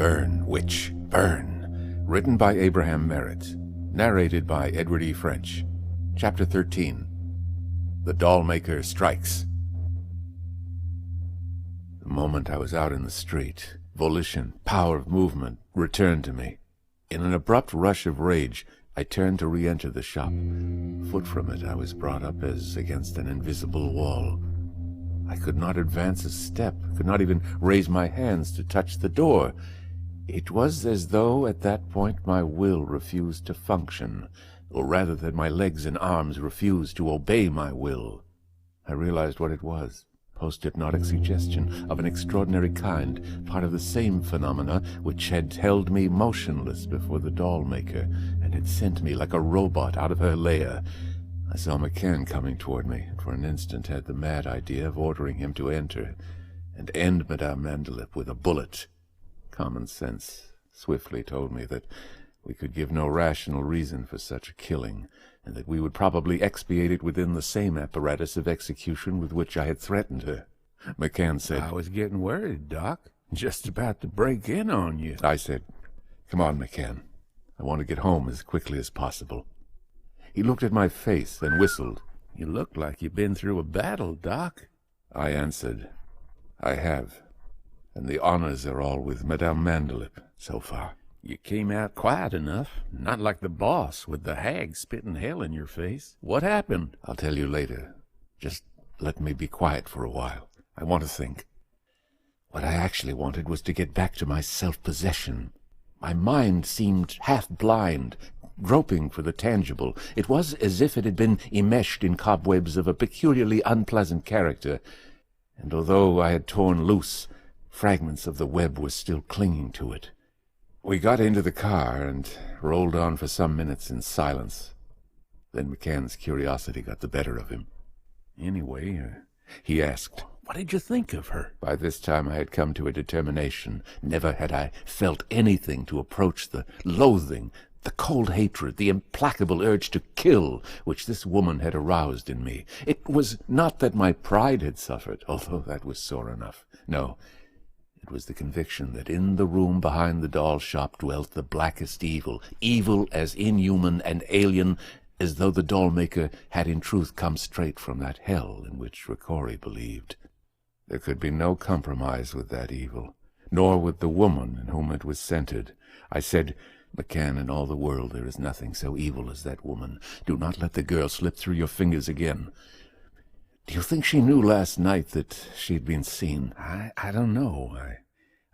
Burn, Witch, Burn. Written by Abraham Merritt. Narrated by Edward E. French. Chapter 13. The Dollmaker Strikes. The moment I was out in the street, volition, power of movement, returned to me. In an abrupt rush of rage, I turned to re-enter the shop. A foot from it, I was brought up as against an invisible wall. I could not advance a step, could not even raise my hands to touch the door. It was as though at that point my will refused to function, or rather that my legs and arms refused to obey my will. I realized what it was. Post-hypnotic suggestion of an extraordinary kind, part of the same phenomena which had held me motionless before the Dollmaker, and had sent me like a robot out of her lair. I saw McCann coming toward me, and for an instant had the mad idea of ordering him to enter, and end Madame Mandalip with a bullet. Common sense swiftly told me that we could give no rational reason for such a killing, and that we would probably expiate it within the same apparatus of execution with which I had threatened her. McCann said, "I was getting worried, Doc. Just about to break in on you." I said, "Come on, McCann. I want to get home as quickly as possible." He looked at my face and whistled. "You look like you've been through a battle, Doc." I answered, "I have, and the honors are all with Madame Mandalip so far." "You came out quiet enough, not like the boss with the hag spitting hell in your face. What happened?" "I'll tell you later. Just let me be quiet for a while. I want to think." What I actually wanted was to get back to my self-possession. My mind seemed half-blind, groping for the tangible. It was as if it had been enmeshed in cobwebs of a peculiarly unpleasant character, and although I had torn loose, fragments of the web were still clinging to it. We got into the car and rolled on for some minutes in silence. Then McCann's curiosity got the better of him. "Anyway," he asked, "what did you think of her?" By this time I had come to a determination. Never had I felt anything to approach the loathing, the cold hatred, the implacable urge to kill which this woman had aroused in me. It was not that my pride had suffered, although that was sore enough. No, it was the conviction that in the room behind the doll shop dwelt the blackest evil, evil as inhuman and alien as though the Dollmaker had in truth come straight from that hell in which Ricori believed. There could be no compromise with that evil, nor with the woman in whom it was centered. I said, "McCann, in all the world there is nothing so evil as that woman. Do not let the girl slip through your fingers again. Do you think she knew last night that she'd been seen?" I don't know.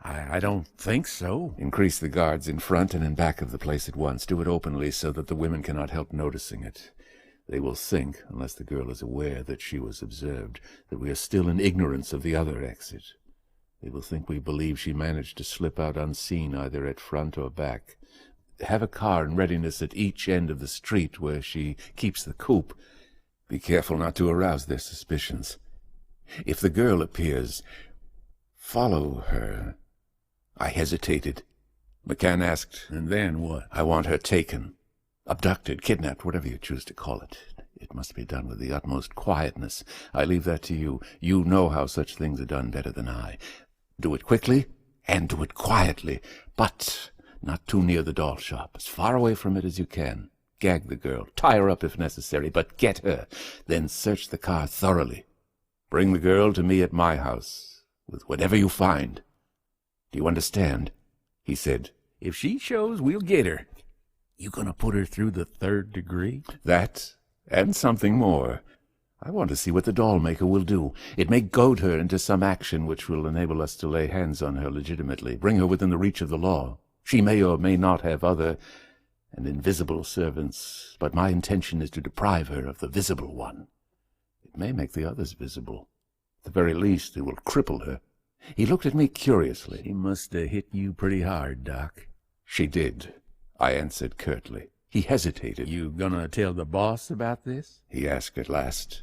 I don't think so." "Increase the guards in front and in back of the place at once. Do it openly so that the women cannot help noticing it. They will think, unless the girl is aware that she was observed, that we are still in ignorance of the other exit. They will think we believe she managed to slip out unseen either at front or back. Have a car in readiness at each end of the street where she keeps the coupe. Be careful not to arouse their suspicions. If the girl appears, follow her." I hesitated. McCann asked, "And then what?" "I want her taken. Abducted, kidnapped, whatever you choose to call it. It must be done with the utmost quietness. I leave that to you. You know how such things are done better than I. Do it quickly, and do it quietly, but not too near the doll shop. As far away from it as you can. Gag the girl, tie her up if necessary, but get her. Then search the car thoroughly. Bring the girl to me at my house, with whatever you find. Do you understand?" he said. "If she shows, we'll get her. You gonna put her through the 3rd degree?" "That, and something more. I want to see what the Dollmaker will do. It may goad her into some action which will enable us to lay hands on her legitimately, bring her within the reach of the law. She may or may not have other and invisible servants, but my intention is to deprive her of the visible one. It may make the others visible. At the very least, it will cripple her." He looked at me curiously. "She must have hit you pretty hard, Doc." "She did," I answered curtly. He hesitated. "You gonna tell the boss about this?" he asked at last.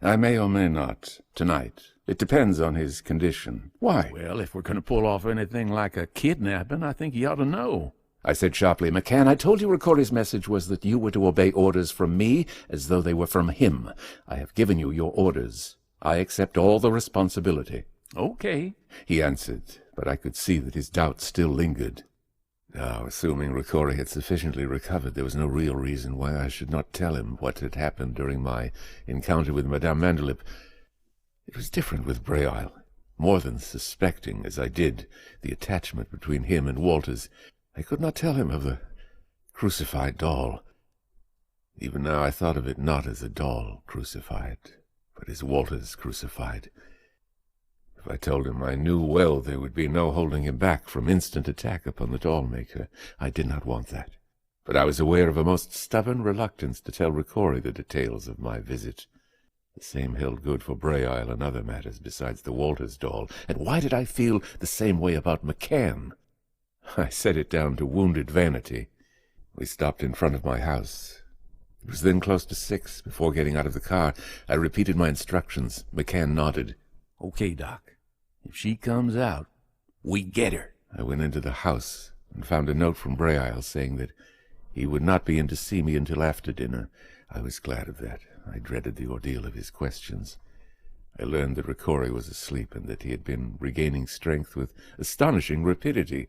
"I may or may not. Tonight. It depends on his condition." "Why?" "Well, if we're gonna pull off anything like a kidnapping, I think he ought to know." I said sharply, "McCann, I told you Ricori's message was that you were to obey orders from me as though they were from him. I have given you your orders. I accept all the responsibility." "Okay," he answered, but I could see that his doubts still lingered. Now, assuming Ricori had sufficiently recovered, there was no real reason why I should not tell him what had happened during my encounter with Madame Mandalip. It was different with Braille. More than suspecting, as I did, the attachment between him and Walters, I could not tell him of the crucified doll. Even now I thought of it not as a doll crucified, but as Walters crucified. If I told him, I knew well there would be no holding him back from instant attack upon the Dollmaker. I did not want that. But I was aware of a most stubborn reluctance to tell Ricori the details of my visit. The same held good for Braille and other matters besides the Walters doll. And why did I feel the same way about McCann? I set it down to wounded vanity. We stopped in front of my house. It was then close to 6. Before getting out of the car, I repeated my instructions. McCann nodded. "Okay, Doc. If she comes out, we get her." I went into the house and found a note from Braille saying that he would not be in to see me until after dinner. I was glad of that. I dreaded the ordeal of his questions. I learned that Ricori was asleep and that he had been regaining strength with astonishing rapidity.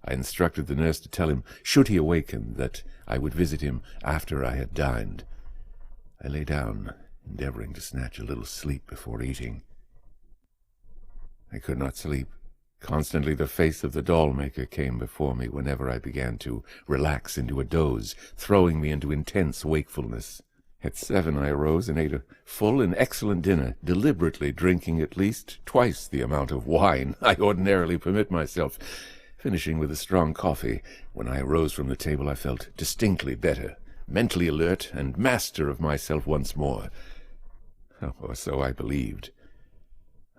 I instructed the nurse to tell him, should he awaken, that I would visit him after I had dined. I lay down, endeavoring to snatch a little sleep before eating. I could not sleep. Constantly the face of the Dollmaker came before me whenever I began to relax into a doze, throwing me into intense wakefulness. At 7 I arose and ate a full and excellent dinner, deliberately drinking at least twice the amount of wine I ordinarily permit myself, finishing with a strong coffee. When I arose from the table I felt distinctly better, mentally alert, and master of myself once more. Or so I believed.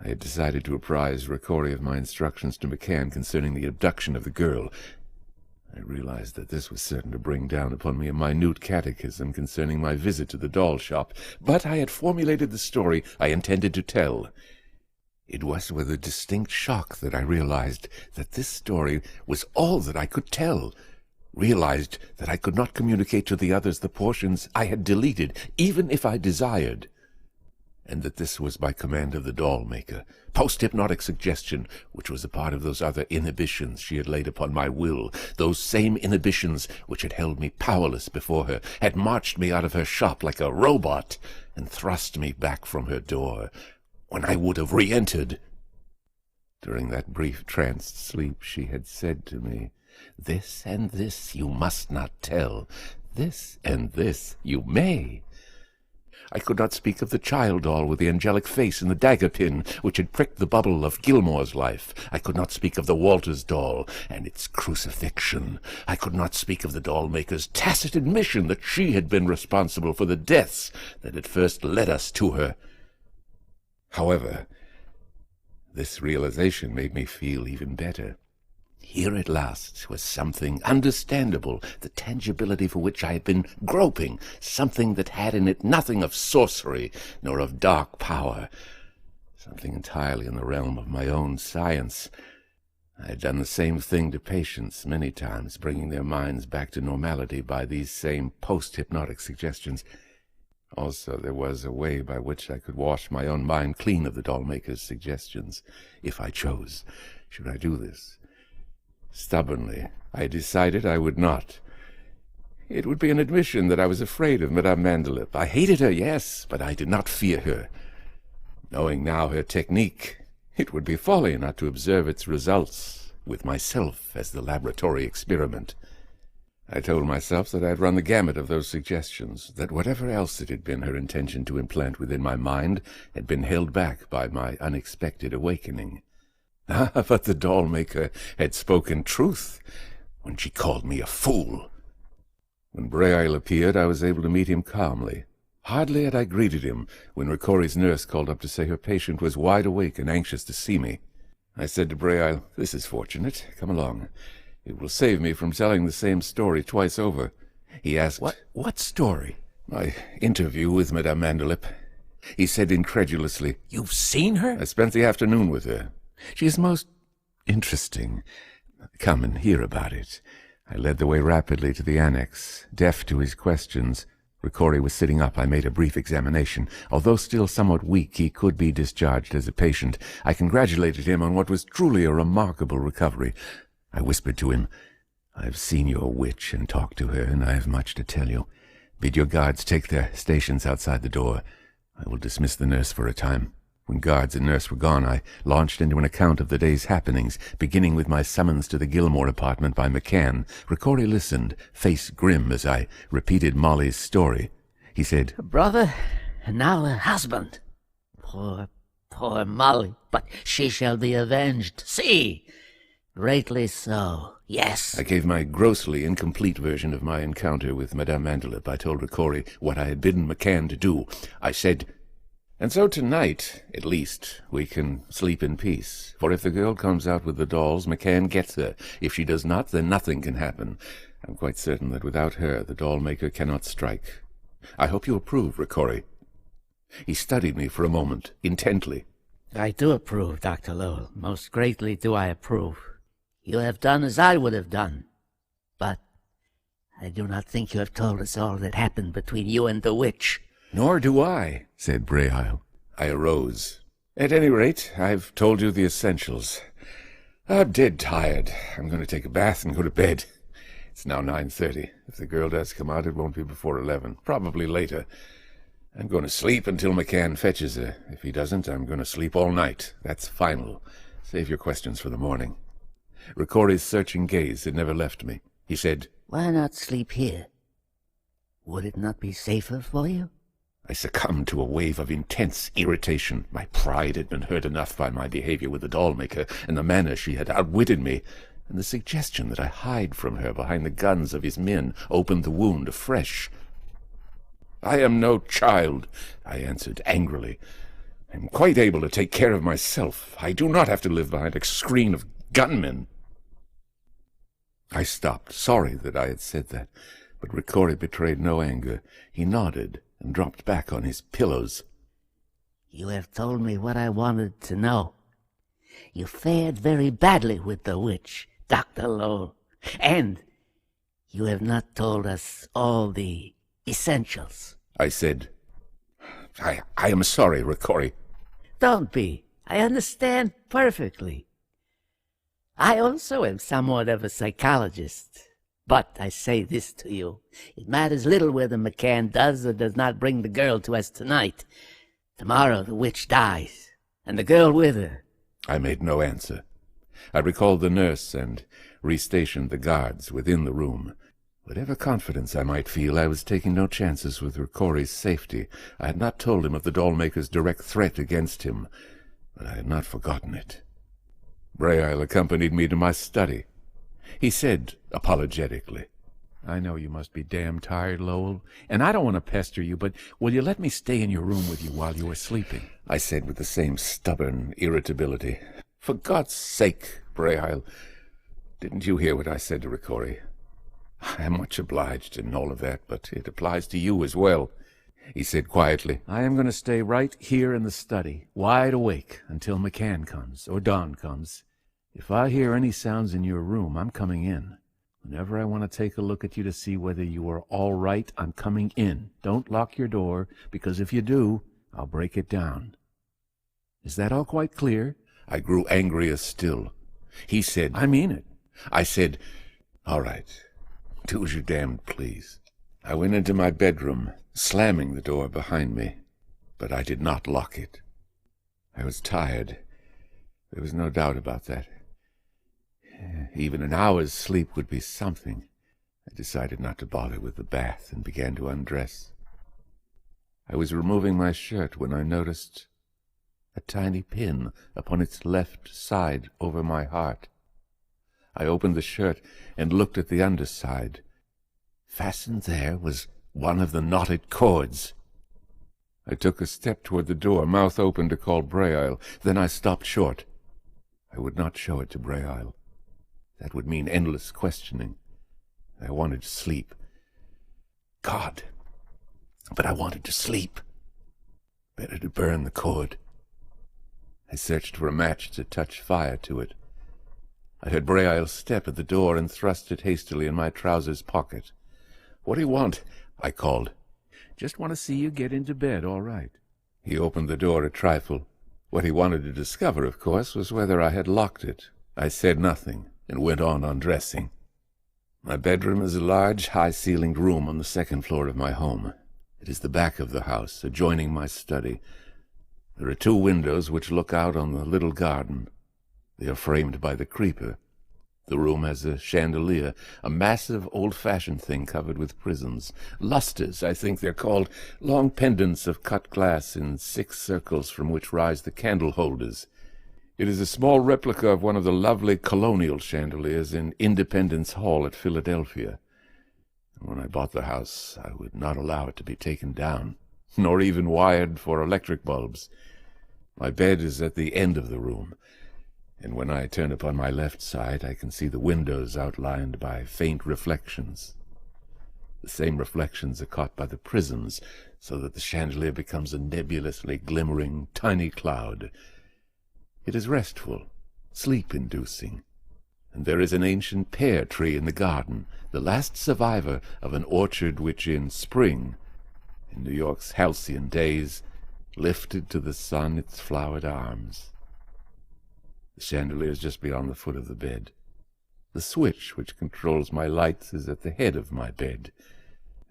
I had decided to apprise Ricori of my instructions to McCann concerning the abduction of the girl. I realized that this was certain to bring down upon me a minute catechism concerning my visit to the doll shop, but I had formulated the story I intended to tell. It was with a distinct shock that I realized that this story was all that I could tell, realized that I could not communicate to the others the portions I had deleted, even if I desired, and that this was by command of the Dollmaker, post-hypnotic suggestion, which was a part of those other inhibitions she had laid upon my will, those same inhibitions which had held me powerless before her, had marched me out of her shop like a robot, and thrust me back from her door, when I would have re-entered. During that brief tranced sleep she had said to me, "This and this you must not tell. This and this you may." I could not speak of the child doll with the angelic face and the dagger pin which had pricked the bubble of Gilmore's life. I could not speak of the Walters doll and its crucifixion. I could not speak of the Dollmaker's tacit admission that she had been responsible for the deaths that had first led us to her. However, this realization made me feel even better. Here at last was something understandable, the tangibility for which I had been groping, something that had in it nothing of sorcery nor of dark power, something entirely in the realm of my own science. I had done the same thing to patients many times, bringing their minds back to normality by these same post-hypnotic suggestions. Also, there was a way by which I could wash my own mind clean of the Dollmaker's suggestions, if I chose. Should I do this? Stubbornly, I decided I would not. It would be an admission that I was afraid of Madame Mandalip. I hated her, yes, but I did not fear her. Knowing now her technique, it would be folly not to observe its results, with myself as the laboratory experiment. I told myself that I had run the gamut of those suggestions, that whatever else it had been her intention to implant within my mind had been held back by my unexpected awakening. But the Dollmaker had spoken truth when she called me a fool. When Braille appeared, I was able to meet him calmly. Hardly had I greeted him when Ricori's nurse called up to say her patient was wide awake and anxious to see me. I said to Braille, "This is fortunate. Come along. It will save me from telling the same story twice over." He asked, What story?" "My interview with Madame Mandalip." He said incredulously, "You've seen her?" "I spent the afternoon with her. She is most interesting. Come and hear about it." I led the way rapidly to the annex, deaf to his questions. Ricori was sitting up. I made a brief examination. Although still somewhat weak, he could be discharged as a patient. I congratulated him on what was truly a remarkable recovery. I whispered to him, "I have seen your witch and talked to her, and I have much to tell you. Bid your guards take their stations outside the door. I will dismiss the nurse for a time." When guards and nurse were gone, I launched into an account of the day's happenings, beginning with my summons to the Gilmore apartment by McCann. Ricori listened, face grim, as I repeated Molly's story. He said, "A brother, and now a husband. Poor Molly, but she shall be avenged. See, greatly so, yes." I gave my grossly incomplete version of my encounter with Madame Mandalip. I told Ricori what I had bidden McCann to do. I said, "And so tonight, at least, we can sleep in peace. For if the girl comes out with the dolls, McCann gets her. If she does not, then nothing can happen. I'm quite certain that without her, the Dollmaker cannot strike. I hope you approve, Ricori." He studied me for a moment, intently. "I do approve, Dr. Lowell. Most greatly do I approve. You have done as I would have done. But I do not think you have told us all that happened between you and the witch." "Nor do I," said Brayheil. I arose. "At any rate, I've told you the essentials. I'm dead tired. I'm going to take a bath and go to bed. It's now 9:30. If the girl does come out, it won't be before 11, probably later. I'm going to sleep until McCann fetches her. If he doesn't, I'm going to sleep all night. That's final. Save your questions for the morning." Ricori's searching gaze had never left me. He said, "Why not sleep here? Would it not be safer for you?" I succumbed to a wave of intense irritation. My pride had been hurt enough by my behavior with the Dollmaker and the manner she had outwitted me, and the suggestion that I hide from her behind the guns of his men opened the wound afresh. "I am no child," I answered angrily. "I'm quite able to take care of myself. I do not have to live behind a screen of gunmen." I stopped, sorry that I had said that, but Ricori betrayed no anger. He nodded and dropped back on his pillows. "You have told me what I wanted to know. You fared very badly with the witch, Dr. Lowell, and you have not told us all the essentials." I said, I am sorry, Ricori." "Don't be. I understand perfectly. I also am somewhat of a psychologist. But I say this to you. It matters little whether McCann does or does not bring the girl to us tonight. Tomorrow the witch dies, and the girl with her." I made no answer. I recalled the nurse and restationed the guards within the room. Whatever confidence I might feel, I was taking no chances with Ricori's safety. I had not told him of the Dollmaker's direct threat against him, but I had not forgotten it. Brayheil accompanied me to my study. He said, apologetically, "I know you must be damn tired, Lowell, and I don't want to pester you, but will you let me stay in your room with you while you are sleeping?" I said with the same stubborn irritability. "For God's sake, Brayheil, didn't you hear what I said to Ricori? I am much obliged and all of that, but it applies to you as well." He said quietly, "I am going to stay right here in the study, wide awake, until McCann comes, or Don comes. If I hear any sounds in your room, I'm coming in. Whenever I want to take a look at you to see whether you are all right, I'm coming in. Don't lock your door, because if you do, I'll break it down. Is that all quite clear?" I grew angrier still. He said, "I mean it." I said, "All right, do as you're damned please." I went into my bedroom, slamming the door behind me, but I did not lock it. I was tired. There was no doubt about that. Even an hour's sleep would be something. I decided not to bother with the bath and began to undress. I was removing my shirt when I noticed a tiny pin upon its left side over my heart. I opened the shirt and looked at the underside. Fastened there was one of the knotted cords. I took a step toward the door, mouth open to call Brayheil. Then I stopped short. I would not show it to Brayheil. That would mean endless questioning. I wanted to sleep. God! But I wanted to sleep. Better to burn the cord. I searched for a match to touch fire to it. I heard Brayheil step at the door and thrust it hastily in my trousers pocket. "What do you want?" I called. Just want to see you get into bed all right." He opened the door a trifle. What he wanted to discover, of course, was whether I had locked it. I said nothing and went on undressing. My bedroom is a large, high-ceilinged room on the second floor of my home. It is the back of the house, adjoining my study. There are 2 windows which look out on the little garden. They are framed by the creeper. The room has a chandelier, a massive, old-fashioned thing covered with prisms. Lustres, I think they're called, long pendants of cut glass in 6 circles from which rise the candle holders. It is a small replica of one of the lovely colonial chandeliers in Independence Hall at Philadelphia. When I bought the house, I would not allow it to be taken down, nor even wired for electric bulbs. My bed is at the end of the room, and when I turn upon my left side, I can see the windows outlined by faint reflections. The same reflections are caught by the prisms, so that the chandelier becomes a nebulously glimmering tiny cloud. It is restful, sleep-inducing, and there is an ancient pear tree in the garden, the last survivor of an orchard which in spring, in New York's halcyon days, lifted to the sun its flowered arms. The chandelier is just beyond the foot of the bed. The switch which controls my lights is at the head of my bed.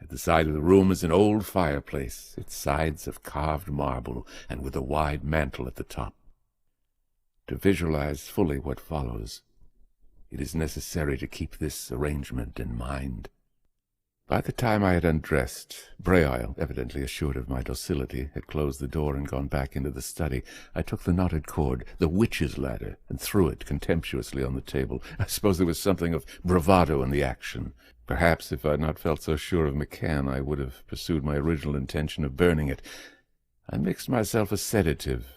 At the side of the room is an old fireplace, its sides of carved marble, and with a wide mantel at the top. To visualize fully what follows, it is necessary to keep this arrangement in mind. By the time I had undressed, Braille, evidently assured of my docility, had closed the door and gone back into the study. I took the knotted cord, the witch's ladder, and threw it contemptuously on the table. I suppose there was something of bravado in the action. Perhaps if I had not felt so sure of McCann, I would have pursued my original intention of burning it. I mixed myself a sedative,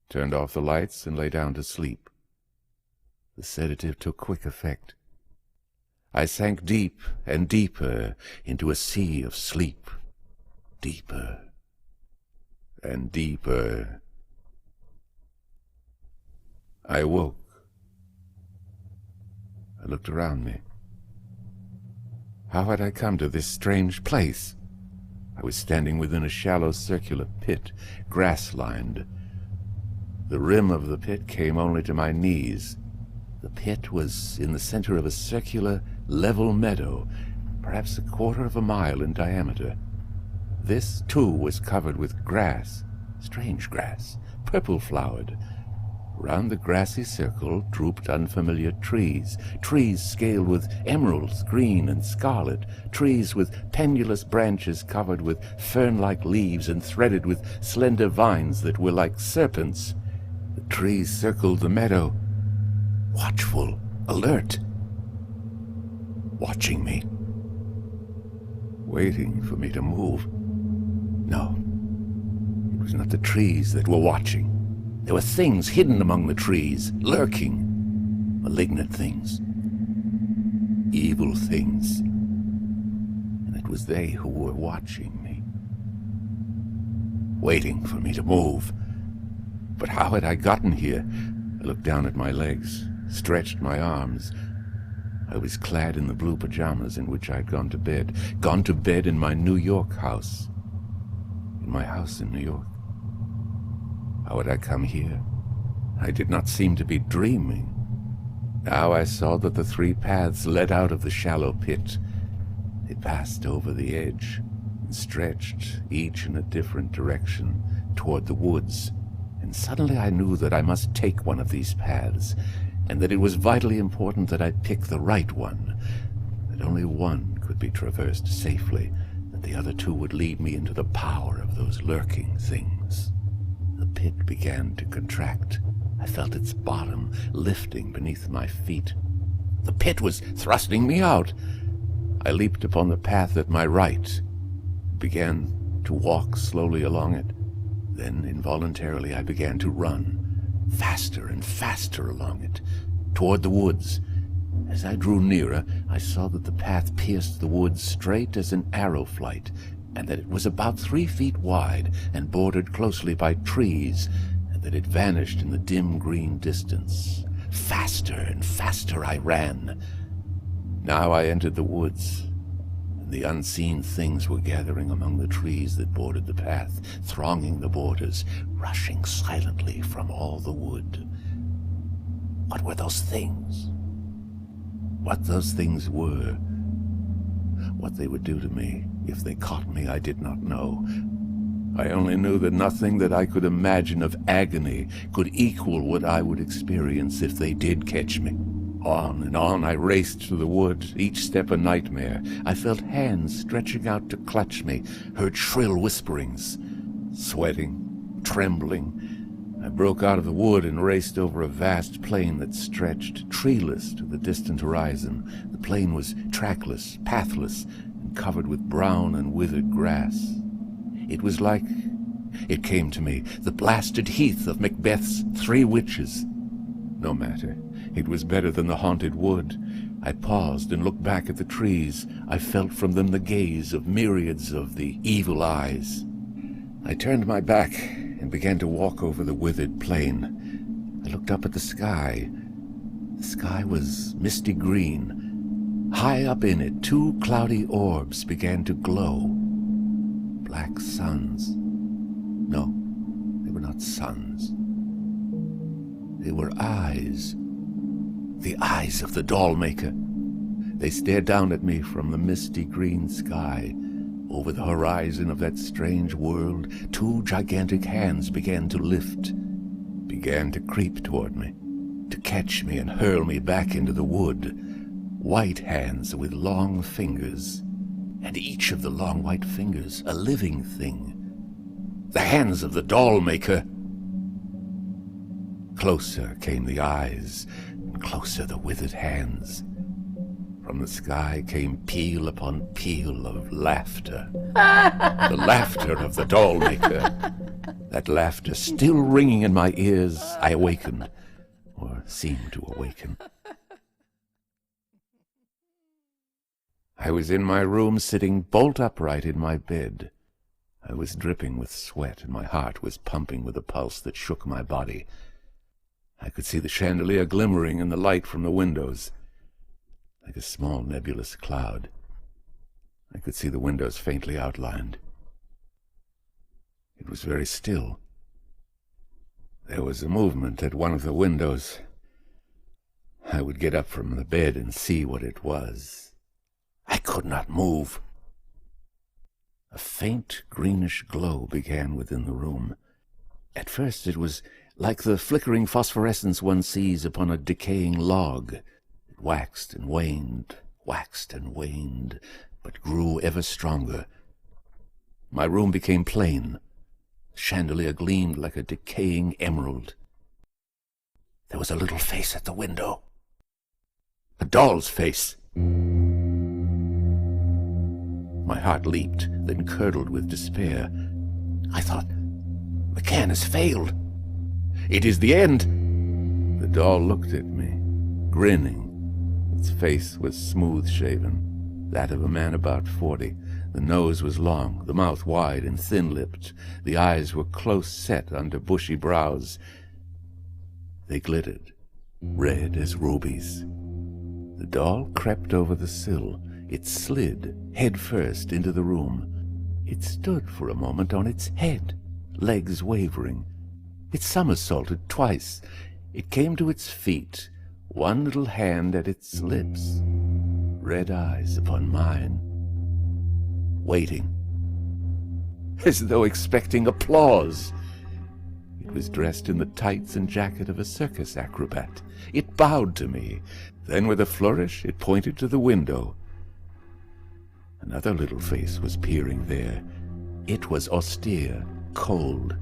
turned off the lights, and lay down to sleep. The sedative took quick effect. I sank deep and deeper into a sea of sleep, deeper and deeper. I woke. I looked around me. How had I come to this strange place? I was standing within a shallow circular pit, grass-lined. The rim of the pit came only to my knees. The pit was in the center of a circular, level meadow, perhaps 1/4 mile in diameter. This, too, was covered with grass, strange grass, purple-flowered. Round the grassy circle drooped unfamiliar trees, trees scaled with emeralds, green and scarlet, trees with pendulous branches covered with fern-like leaves and threaded with slender vines that were like serpents. The trees circled the meadow, watchful, alert, watching me, waiting for me to move. No, it was not the trees that were watching. There were things hidden among the trees, lurking, malignant things, evil things, and it was they who were watching me, waiting for me to move. But how had I gotten here? I looked down at my legs, stretched my arms. I was clad in the blue pajamas in which I had gone to bed in my New York house, in my house in New York. How had I come here? I did not seem to be dreaming. Now I saw that the 3 paths led out of the shallow pit. They passed over the edge and stretched, each in a different direction, toward the woods. And suddenly I knew that I must take one of these paths, and that it was vitally important that I pick the right one, that only one could be traversed safely, that the other 2 would lead me into the power of those lurking things. The pit began to contract. I felt its bottom lifting beneath my feet. The pit was thrusting me out. I leaped upon the path at my right, began to walk slowly along it. Then, involuntarily, I began to run, faster and faster along it, toward the woods. As I drew nearer, I saw that the path pierced the woods straight as an arrow flight, and that it was about 3 feet wide and bordered closely by trees, and that it vanished in the dim green distance. Faster and faster I ran. Now I entered the woods. The unseen things were gathering among the trees that bordered the path, thronging the borders, rushing silently from all the wood. What were those things? What those things were, what they would do to me if they caught me, I did not know. I only knew that nothing that I could imagine of agony could equal what I would experience if they did catch me. On and on I raced through the wood, each step a nightmare. I felt hands stretching out to clutch me, heard shrill whisperings. Sweating, trembling, I broke out of the wood and raced over a vast plain that stretched, treeless, to the distant horizon. The plain was trackless, pathless, and covered with brown and withered grass. It was like, it came to me, the blasted heath of Macbeth's 3 witches. No matter. It was better than the haunted wood. I paused and looked back at the trees. I felt from them the gaze of myriads of the evil eyes. I turned my back and began to walk over the withered plain. I looked up at the sky. The sky was misty green. High up in it, 2 cloudy orbs began to glow. Black suns. No, they were not suns. They were eyes. The eyes of the Dollmaker. They stared down at me from the misty green sky. Over the horizon of that strange world, 2 gigantic hands began to lift, began to creep toward me, to catch me and hurl me back into the wood. White hands with long fingers, and each of the long white fingers a living thing. The hands of the Dollmaker. Closer came the eyes, and closer the withered hands. From the sky came peal upon peal of laughter. The laughter of the Dollmaker. That laughter still ringing in my ears, I awakened, or seemed to awaken. I was in my room, sitting bolt upright in my bed. I was dripping with sweat, and my heart was pumping with a pulse that shook my body. I could see the chandelier glimmering in the light from the windows, like a small nebulous cloud. I could see the windows faintly outlined. It was very still. There was a movement at one of the windows. I would get up from the bed and see what it was. I could not move. A faint greenish glow began within the room. At first it was like the flickering phosphorescence one sees upon a decaying log. It waxed and waned, but grew ever stronger. My room became plain. The chandelier gleamed like a decaying emerald. There was a little face at the window. A doll's face. My heart leaped, then curdled with despair. I thought, McCann has failed. It is the end. The doll looked at me, grinning. Its face was smooth-shaven, that of a man about 40. The nose was long, the mouth wide and thin-lipped. The eyes were close set under bushy brows. They glittered, red as rubies. The doll crept over the sill. It slid, head first, into the room. It stood for a moment on its head, legs wavering. It somersaulted twice. It came to its feet, one little hand at its lips, red eyes upon mine, waiting, as though expecting applause. It was dressed in the tights and jacket of a circus acrobat. It bowed to me. Then with a flourish it pointed to the window. Another little face was peering there. It was austere, cold,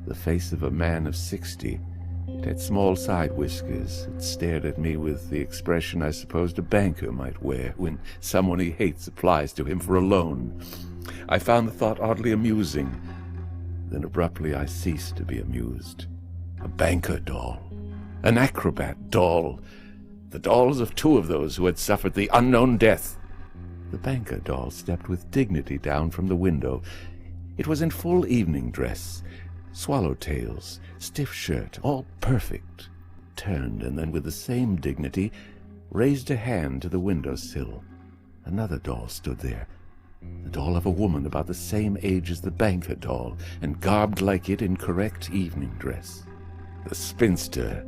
the face of a man of 60. It had small side whiskers. It stared at me with the expression I supposed a banker might wear when someone he hates applies to him for a loan. I found the thought oddly amusing. Then abruptly I ceased to be amused. A banker doll. An acrobat doll. The dolls of 2 of those who had suffered the unknown death. The banker doll stepped with dignity down from the window. It was in full evening dress, swallowtails, stiff shirt, all perfect. Turned, and then with the same dignity raised a hand to the window sill. Another doll stood there, the doll of a woman about the same age as the banker doll, and garbed like it in correct evening dress. The spinster.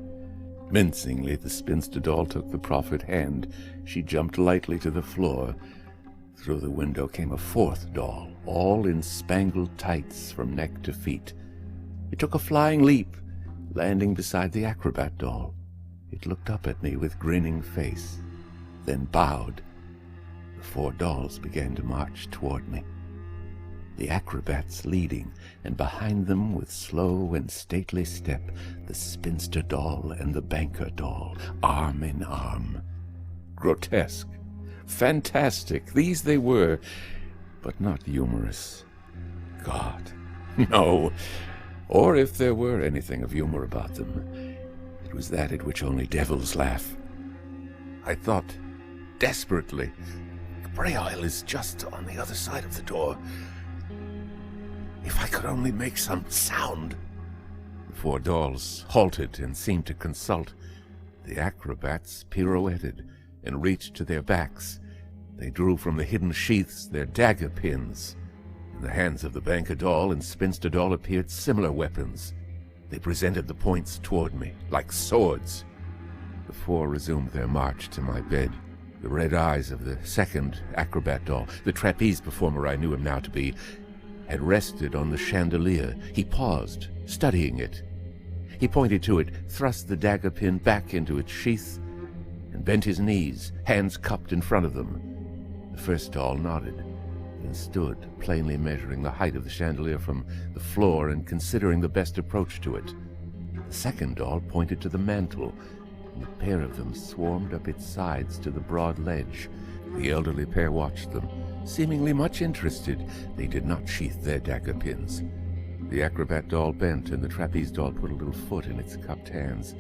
Mincingly, the spinster doll took the proffered hand. She jumped lightly to the floor. Through the window came a fourth doll, all in spangled tights from neck to feet. It took a flying leap, landing beside the acrobat doll. It looked up at me with grinning face, then bowed. The four dolls began to march toward me, the acrobats leading, and behind them, with slow and stately step, the spinster doll and the banker doll, arm in arm. Grotesque, fantastic, these they were, but not humorous. God, no. Or if there were anything of humor about them, it was that at which only devils laugh. I thought desperately, Braille is just on the other side of the door. If I could only make some sound. The four dolls halted and seemed to consult. The acrobats pirouetted and reached to their backs. They drew from the hidden sheaths their dagger pins. In the hands of the banker doll and spinster doll appeared similar weapons. They presented the points toward me, like swords. The four resumed their march to my bed. The red eyes of the second acrobat doll, the trapeze performer I knew him now to be, had rested on the chandelier. He paused, studying it. He pointed to it, thrust the dagger pin back into its sheath, and bent his knees, hands cupped in front of them. The first doll nodded, then stood, plainly measuring the height of the chandelier from the floor and considering the best approach to it. The second doll pointed to the mantel, and a pair of them swarmed up its sides to the broad ledge. The elderly pair watched them, seemingly much interested. They did not sheath their dagger pins. The acrobat doll bent, and the trapeze doll put a little foot in its cupped hands.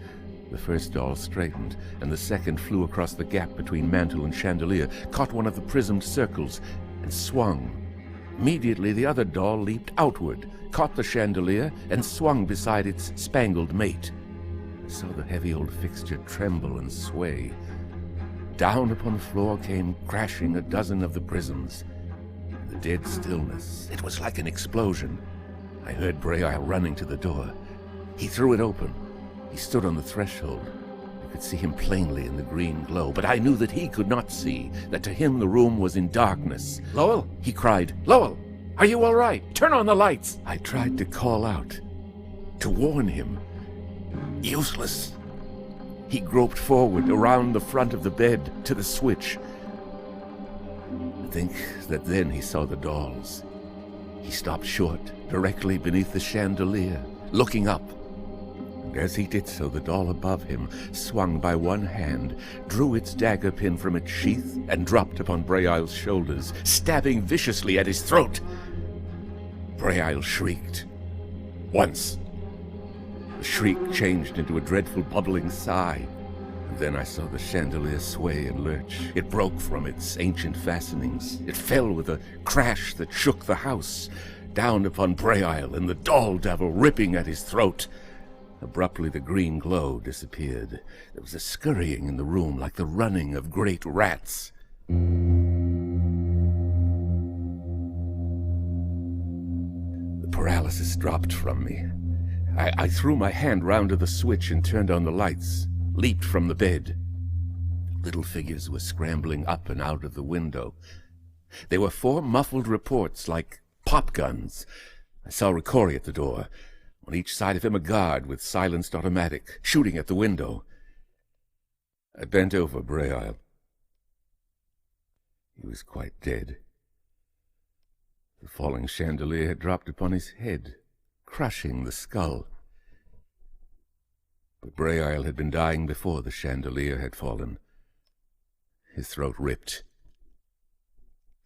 The first doll straightened, and the second flew across the gap between mantel and chandelier, caught one of the prismed circles, and swung. Immediately the other doll leaped outward, caught the chandelier, and swung beside its spangled mate. I saw the heavy old fixture tremble and sway. Down upon the floor came crashing a dozen of the prisms. The dead stillness, it was like an explosion. I heard Braille running to the door. He threw it open. He stood on the threshold. I could see him plainly in the green glow, but I knew that he could not see, that to him the room was in darkness. "Lowell!" he cried. "Lowell! Are you all right? Turn on the lights!" I tried to call out, to warn him. Useless. He groped forward around the front of the bed to the switch. I think that then he saw the dolls. He stopped short, directly beneath the chandelier, looking up. And as he did so, the doll above him, swung by one hand, drew its dagger pin from its sheath and dropped upon Braille's shoulders, stabbing viciously at his throat. Braille shrieked. Once. The shriek changed into a dreadful bubbling sigh. And then I saw the chandelier sway and lurch. It broke from its ancient fastenings. It fell with a crash that shook the house, down upon Braille and the doll devil ripping at his throat. Abruptly the green glow disappeared. There was a scurrying in the room like the running of great rats. The paralysis dropped from me. I threw my hand round to the switch and turned on the lights, leaped from the bed. Little figures were scrambling up and out of the window. There were four muffled reports like pop guns. I saw Ricori at the door. On each side of him a guard with silenced automatic, shooting at the window. I bent over Braille. He was quite dead. The falling chandelier had dropped upon his head, crushing the skull. But Braille had been dying before the chandelier had fallen. His throat ripped.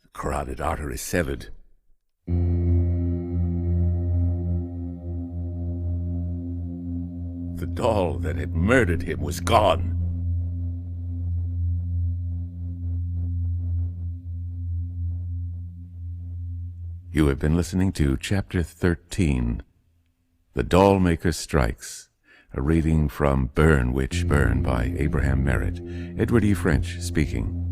The carotid artery severed. The doll that had murdered him was gone. You have been listening to Chapter 13, The Dollmaker Strikes, a reading from Burn, Witch, Burn by Abraham Merritt. Edward E. French speaking.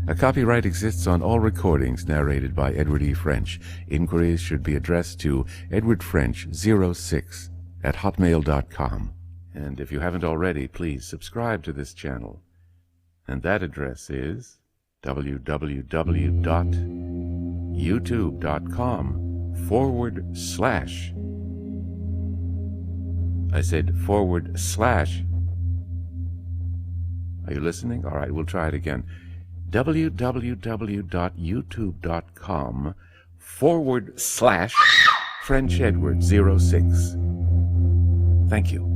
A copyright exists on all recordings narrated by Edward E. French. Inquiries should be addressed to edwardfrench06@hotmail.com. And if you haven't already, please subscribe to this channel. And that address is www.youtube.com/. I said /. Are you listening? All right, we'll try it again. www.youtube.com/French Edward 06. Thank you.